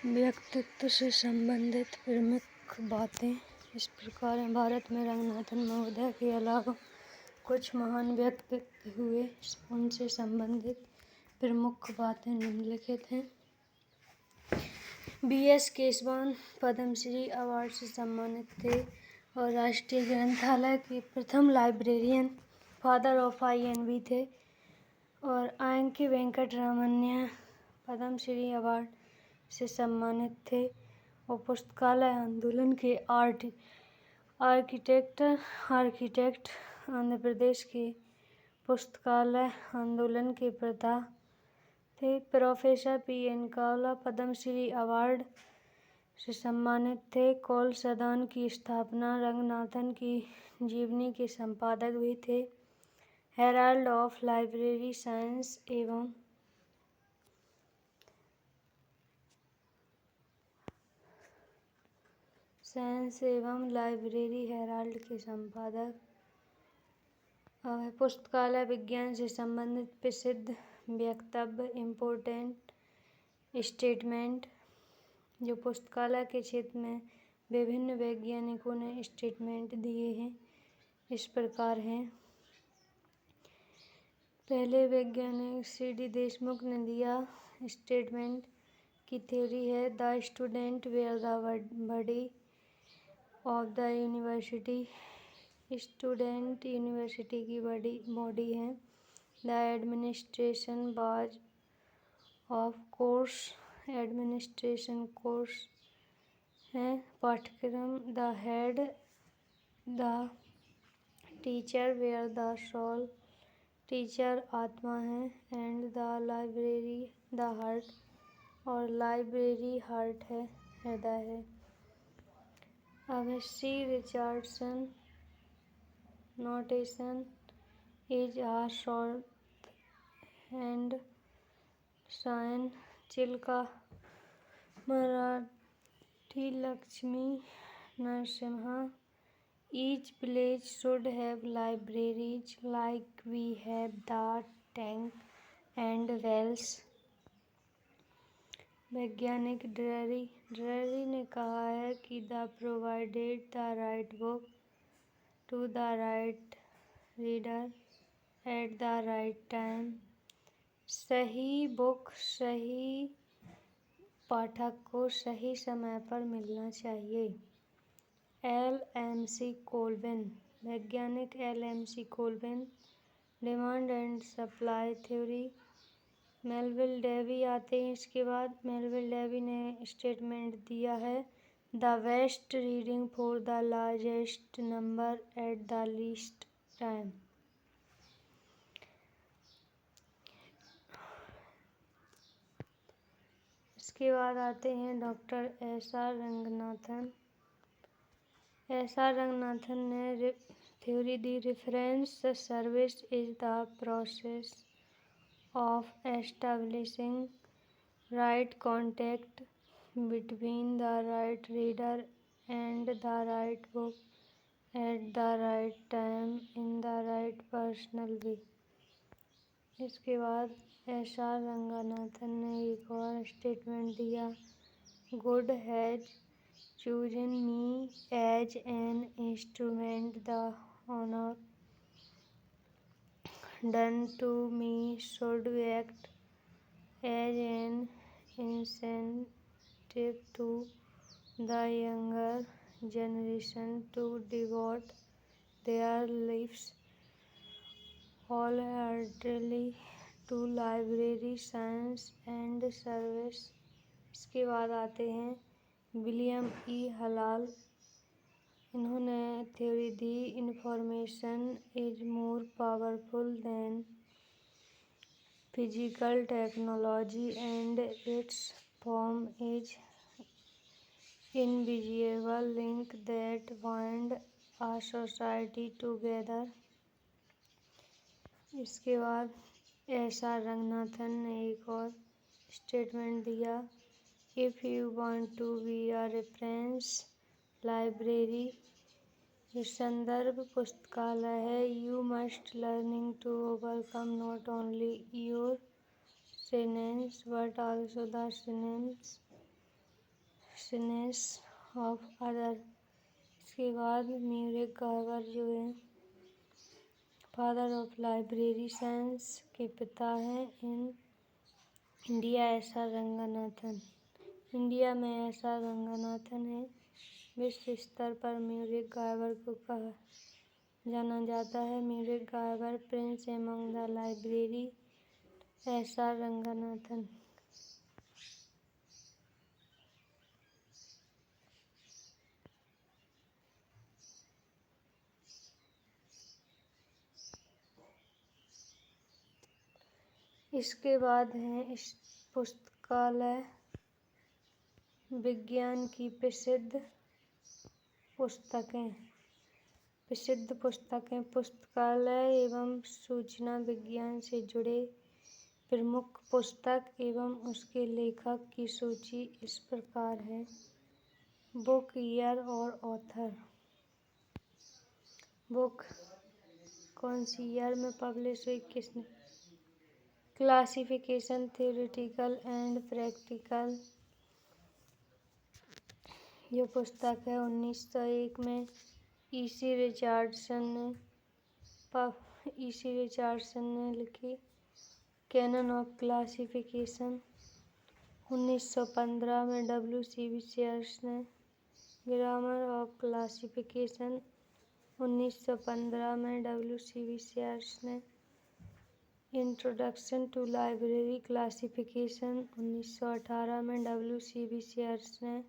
व्यक्तित्व से संबंधित प्रमुख बातें इस प्रकार हैं। भारत में रंगनाथन महोदय के अलावा कुछ महान व्यक्तित्व हुए, उनसे संबंधित प्रमुख बातें निम्नलिखित हैं। B.S. केशवान पद्मश्री अवार्ड से सम्मानित थे और राष्ट्रीय ग्रंथालय के प्रथम लाइब्रेरियन, फादर ऑफ INV थे। और आयंकी वेंकटरामन्या पद्मश्री अवार्ड से सम्मानित थे और पुस्तकालय आंदोलन के आर्किटेक्ट आंध्र प्रदेश के पुस्तकालय आंदोलन के प्रदा थे। प्रोफेसर PN कावला पद्मश्री अवार्ड से सम्मानित थे। कौल सदन की स्थापना रंगनाथन की जीवनी के संपादक भी थे। हेराल्ड ऑफ लाइब्रेरी साइंस एवं लाइब्रेरी हेराल्ड के संपादक। पुस्तकालय विज्ञान से संबंधित प्रसिद्ध वक्तव्य, इम्पोर्टेंट स्टेटमेंट, जो पुस्तकालय के क्षेत्र में विभिन्न वैज्ञानिकों ने स्टेटमेंट दिए हैं, इस प्रकार हैं। पहले वैज्ञानिक CD देशमुख ने दिया स्टेटमेंट की थ्योरी है the student were the body of the university. Student university की बॉडी है। The administration was of course, administration course है, पाठ्यक्रम। The head the teacher were the soul, teacher आत्मा है। And the library the heart, और library heart है, हृदय है। अब C. Richardson notation is a short hand sign. Chilka Marathi Lakshmi Narasimha. Each village should have libraries like we have the tank and wells। वैज्ञानिक Drury ने कहा है कि the provided the right book to the right reader at the right time. सही book सही पाठक को सही समय पर मिलना चाहिए। LMC कोल्विन, वैज्ञानिक LMC Colvin. Demand and supply theory, Melvil Dewey आते हैं इसके बाद। मेलविल डेवी ने स्टेटमेंट दिया है the best reading for the largest number at the least time. इसके बाद आते हैं doctor SR Ranganathan. SR Ranganathan ने थ्योरी दी reference service is the process of establishing right contact between the right reader and the right book at the right time in the right personal way. इसके बाद SR Ranganathan ने एक और statement दिया God has chosen me as an instrument, the honor done to me should act as an incentive to the younger generation to devote their lives wholeheartedly to library science and service। इसके बाद आते हैं William E. Halal. इन्होंने theory दी information is more powerful than physical technology and its form is invisible link that bind a society together. इसके बाद SR Ranganathan ने एक और स्टेटमेंट दिया if you want to be a reference library, जो संदर्भ पुस्तकालय है, you must learning to overcome not only your synonyms but also the synonyms scenes of other. इसके बाद म्यूरिक गार्बर जो है फादर ऑफ लाइब्रेरी साइंस के पिता हैं in India SR. Ranganathan. India में एस.आर. रंगनाथन है। विश्व स्तर पर म्यूरिक गार्बर को कहा जाना जाता है। म्यूरिक गार्बर prince among the library S R. Ranganathan. इसके बाद है इस पुस्तकालय विज्ञान की प्रसिद्ध पुस्तकें। पुस्तकालय एवं सूचना विज्ञान से जुड़े प्रमुख पुस्तक एवं उसके लेखक की सूची इस प्रकार है। बुक ईयर और ऑथर। बुक कौन सी ईयर में पब्लिश हुई, किसने। Classification theoretical and practical. ये पुस्तक है 1901 में ईसी रिचर्डसन ने लिखी। कैनन ऑफ क्लासिफिकेशन 1915 में W.C.B. शेयर्स ने। ग्रामर ऑफ क्लासिफिकेशन 1915 में W.C.B. शेयर्स ने। इंट्रोडक्शन टू लाइब्रेरी क्लासिफिकेशन 1918 में W.C.B. शेयर्स ने।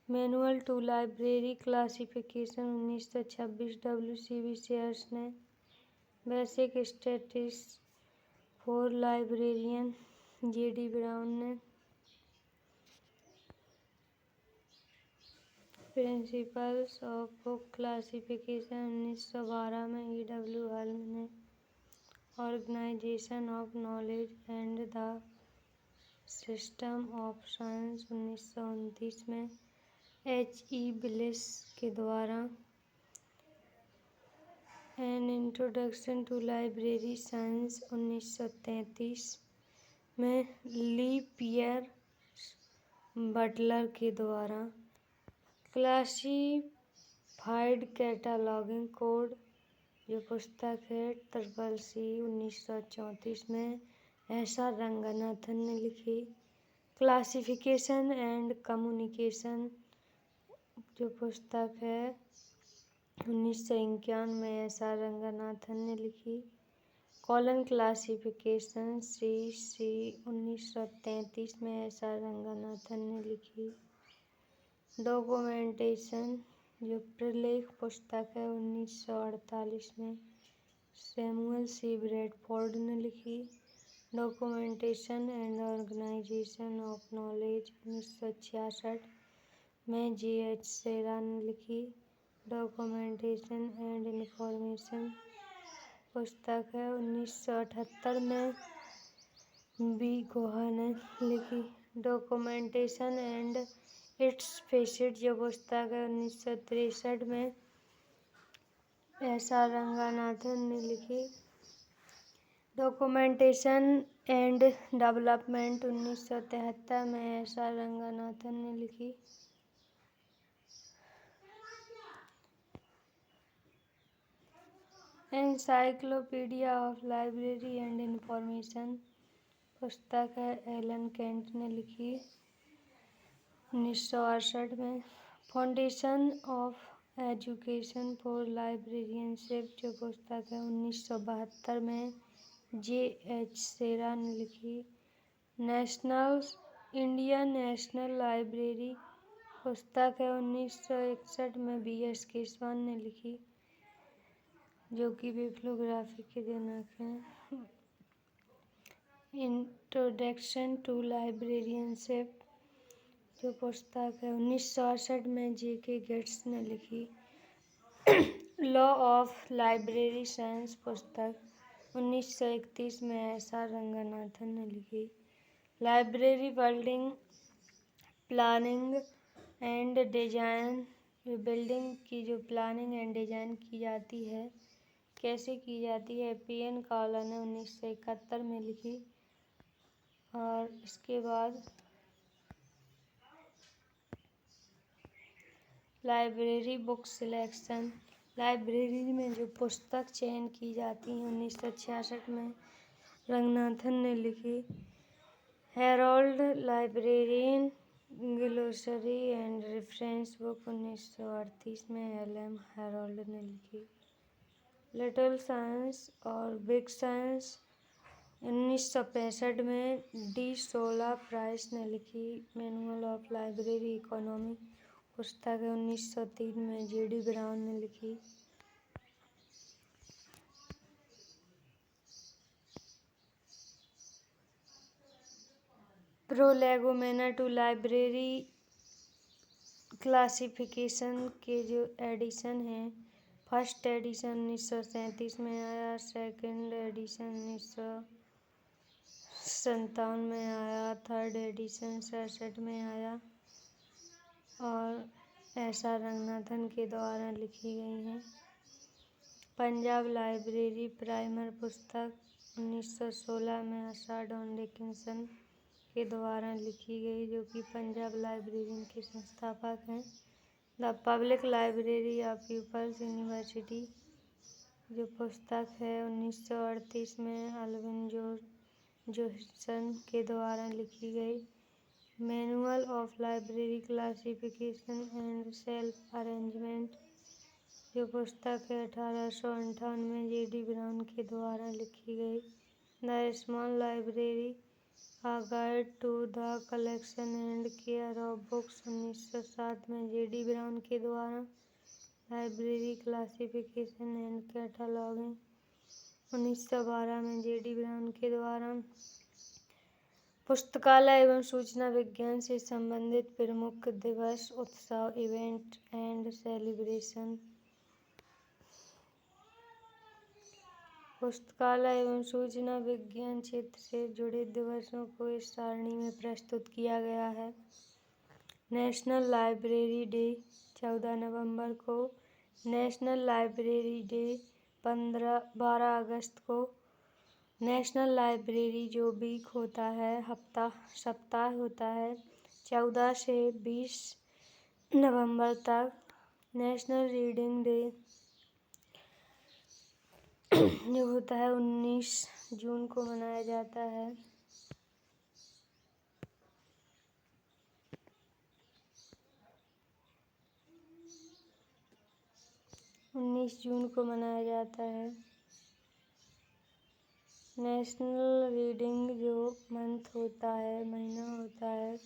Manual to library classification 1926 W.C.B. Sayers ने। Basic statistics for librarian J.D. Brown ने। प्रिंसिपल्स ऑफ बुक क्लासिफिकेशन 1912 में E.W. Hulme ने। Organisation of knowledge and the system of science 1929 में H.E. Willis के द्वारा। An introduction to library science 1933 में ली पियर Buttler के द्वारा। क्लासिफाइड कैटालॉगिंग कोड जो पुस्तक है CCC 1934 में एस.आर. रंगनाथन ने लिखी। क्लासिफिकेशन एंड कम्युनिकेशन जो पुस्तक है 1951 में एस.आर. रंगनाथन ने लिखी। कॉलन क्लासिफिकेशन CC 1933 में एस.आर. रंगनाथन ने लिखी। डॉक्यूमेंटेशन जो प्रलेख पुस्तक है 1948 में सैमुअल C. ब्रैडफोर्ड ने लिखी। Documentation and organisation of knowledge 1966 में J.H. सेरा ने लिखी। डॉक्यूमेंटेशन एंड इंफॉर्मेशन पुस्तक है 1978 में B. गुहा ने लिखी। डॉक्यूमेंटेशन एंड इट्स फेसेट जो पुस्तक है 1963 में एस.आर. रंगनाथन ने लिखी। डॉक्यूमेंटेशन एंड डेवलपमेंट 1973 में एस.आर. रंगनाथन ने लिखी। Encyclopedia of library and information पुस्तक है एलन केंट ने लिखी 1968 में। Foundation of education for librarianship जो पुस्तक है 1972 में J.H. सेरा ने लिखी। इंडियन नेशनल लाइब्रेरी पुस्तक है 1961 में B.S. केशवन ने लिखी जो कि बिब्लियोग्राफी के जनक हैं। इंट्रोडक्शन टू लाइब्रेरियनशिप जो पुस्तक है 1968 में J.K. गेट्स ने लिखी। लॉ ऑफ लाइब्रेरी साइंस पुस्तक 1931 में एस.आर. रंगनाथन ने लिखी। Library building planning and design building की जो प्लानिंग एंड डिजाइन की जाती है कैसे की जाती है P.N. कावला ने 1971 में लिखी। और इसके बाद लाइब्रेरी बुक सिलेक्शन। लाइब्रेरी में जो पुस्तक चयन की जाती हैं 1966 में रंगनाथन ने लिखी। Harrod librarian glossary and reference book 1938 में एल.एम. हेरोल्ड ने लिखी। लिटिल साइंस और बिग साइंस 1965 में डी सोला प्राइस ने लिखी। मैनुअल ऑफ लाइब्रेरी इकोनॉमी पुस्तक 1903 में जे.डी. ब्राउन ने लिखी। प्रोलेगोमेना टू लाइब्रेरी क्लासिफिकेशन के जो एडिशन हैं, फर्स्ट एडिशन 1937 में आया, सेकंड एडिशन 1957 में आया, थर्ड एडिशन 67 में आया और ऐसा रंगनाथन के द्वारा लिखी गई हैं। पंजाब लाइब्रेरी प्राइमर पुस्तक 1916 में आशा डॉन डिकिंसन के द्वारा लिखी गई, जो कि पंजाब लाइब्रेरी के संस्थापक हैं। The public library of people's university जो पुस्तक है 1938 में अल्विन जोहिसन के द्वारा लिखी गई। Manual of library classification and self arrangement जो पुस्तक है 1858 में जे.डी. ब्राउन के द्वारा लिखी गई। The small library a guide to the collection and care of books 1907 में जे.डी. ब्राउन के द्वारा। लाइब्रेरी क्लासिफिकेशन एंड कैटलॉगिंग 1912 में जे.डी. ब्राउन के द्वारा। पुस्तकालय एवं सूचना विज्ञान से संबंधित प्रमुख दिवस, उत्सव, इवेंट एंड सेलिब्रेशन। पुस्तकालय एवं सूचना विज्ञान क्षेत्र से जुड़े दिवसों को इस सारणी में प्रस्तुत किया गया है। नेशनल लाइब्रेरी डे 14 नवंबर को, नेशनल लाइब्रेरी डे 12 अगस्त को, नेशनल लाइब्रेरी जो वीक होता है, सप्ताह होता है 14 से 20 नवंबर तक। नेशनल रीडिंग डे जो होता है 19 जून को मनाया जाता है। नेशनल रीडिंग जो मंथ होता है, महीना होता है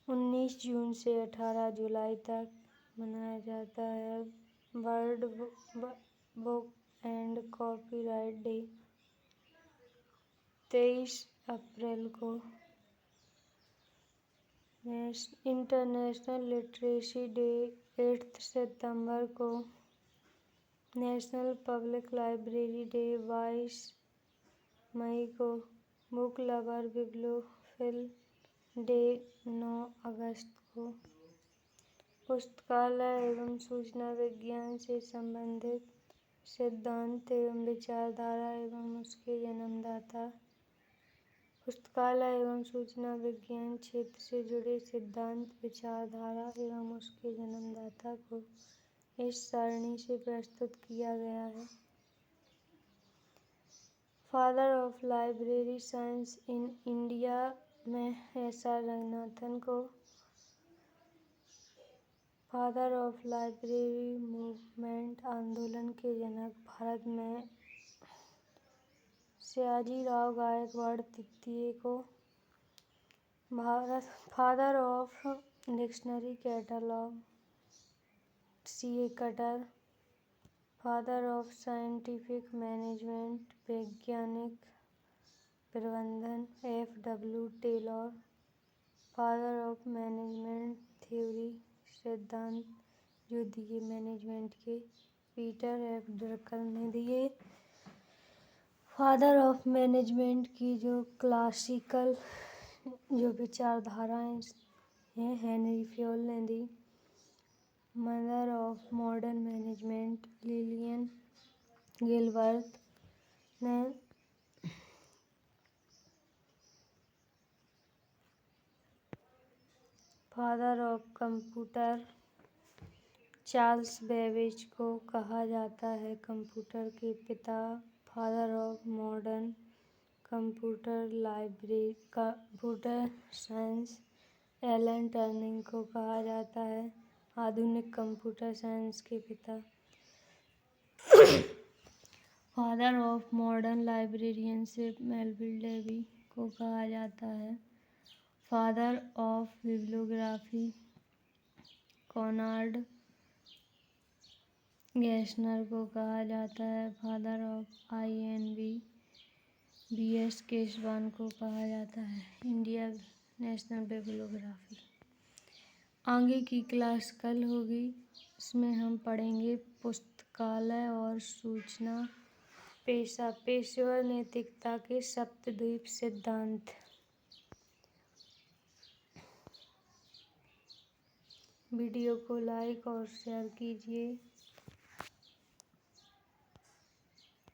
19 जून से 18 जुलाई तक मनाया जाता है। World book and copyright day 23 अप्रैल को। इंटरनेशनल लिटरेसी डे 8 सितंबर को। नेशनल पब्लिक लाइब्रेरी डे 22 मई को। बुक लवर बिब्लियोफिल डे 9 अगस्त को। पुस्तकालय एवं सूचना विज्ञान से संबंधित सिद्धांत एवं विचारधारा एवं उसके जन्मदाता। पुस्तकालय एवं सूचना विज्ञान क्षेत्र से जुड़े सिद्धांत, विचारधारा एवं उसके जन्मदाता को इस सारणी से प्रस्तुत किया गया है। Father of library science in India में एस.आर. रंगनाथन को फादर ऑफ लाइब्रेरी मूवमेंट आंदोलन के जनक भारत में सयाजीराव गायकवाड़ तृतीय को father of dictionary catalogue CA. Cutter. Father of scientific management वैज्ञानिक प्रबंधन F.W. Taylor. Father of management theory सिद्धांत जो दिए मैनेजमेंट के पीटर F. ड्रकल ने दिए। फादर ऑफ मैनेजमेंट की जो क्लासिकल जो विचारधाराएं हैं हेनरी फ्योल ने दी। Mother of modern management Lillian Gilbert ने। Father of computer Charles Babbage को कहा जाता है कंप्यूटर के पिता, father of modern computer science. Alan Turing को कहा जाता है आधुनिक कंप्यूटर साइंस के पिता। Father of modern librarianship. Melvil Dewey को कहा जाता है father of bibliography. Conrad Gesner को कहा जाता है father of INV. B S Keshavan को कहा जाता है इंडिया नेशनल बिब्लियोग्राफी। आगे की क्लास कल होगी, इसमें हम पढ़ेंगे पुस्तकालय और सूचना पेशा, पेशेवर नैतिकता के सप्तद्वीप सिद्धांत। वीडियो को लाइक और शेयर कीजिए।